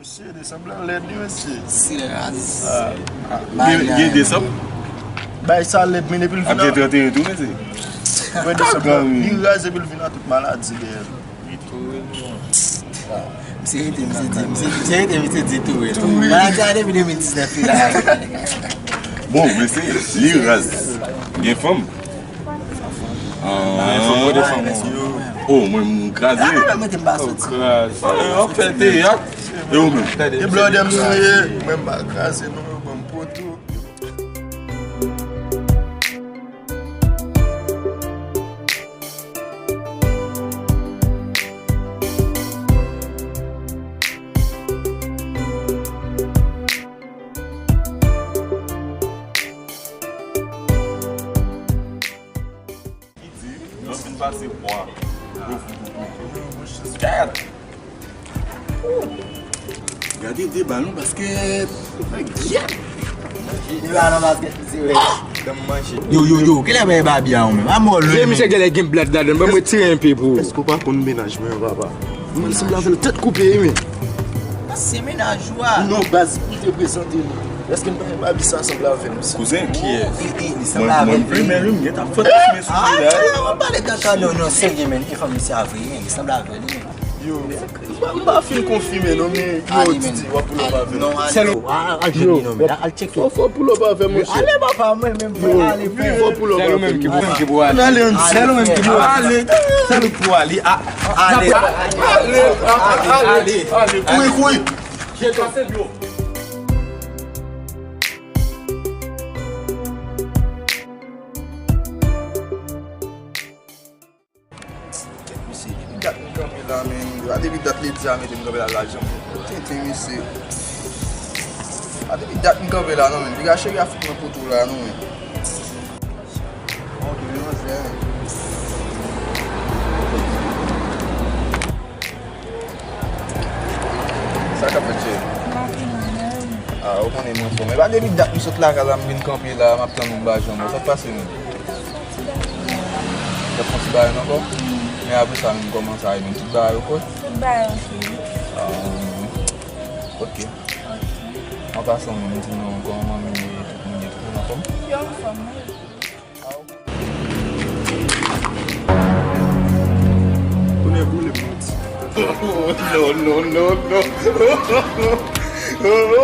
monsieur, des semblants l'aide, monsieur. Serious. Gen de sop? Bah, ça l'aide, mais depuis le Ap final. de 31 tou, mese? Ouais, des semblants. Il rase depuis le final, toute maladie. Mse di tou. Maladie ane mi 2019 la. Bon, mese, li raz. Gen fom? Faut de femmes. Oh, mwen krasi. Ah, mwen te mba soti. An fete yak. E ou men? Et blood them souye, même pas grâce, non, bon poteau. Nan fin pase pwa. Gade de balon basket. Yo, kele be babi an men? Amol Ye mi se gele gen blad daden, ba mwen tire un pe pou. Est-ce qu'on pas qu'on ménage, mais papa? Moi, c'est la tête coupée, mais. Se menaj wa. Non, base, pour te présenter. Est-ce que nous pas ça ensemble avec nous? Kouzen, ki es? Mwen Mwen men rim, gen ta fote men sou Ah, la. on parle kaka non, sérieux men, il faut me c'est avril, il semble avril. Yo, pas film confirmé, non, mais yo, Titi, on va pour le pas avec. Non, al jeni non, mais al check. Faut pour le pas avec, mon cher. Allez papa, moi même Yo, allez lui, faut pour le Se pas nou menm avec. ki pou ki pou ale. Allez, on C'est nous même qui doit aller. Se nou pou ali. Allez. Oui, oui. J'ai cassé bio. Dat mwen kampe la men, a debi dat le diya men, mwen kampe la l'ajan. Tintin mi se. A debi dat mwen kampe la nan men, diga chè ya fik mwen potou la nan men. Ok, mwen se men. Sa ka fè chè? A, ou konen mwen fò men. A debi dat mwen sot la kaza mwen kampe la, mwen plan mwen bajan mwen. Sa pase men. Sa fon si bayan anko? Mais après ça, on commence à arriver. Tu vas au quoi? Ok. En passant, on dit non, comment on est tout en forme? Prenez-vous les potes. Non.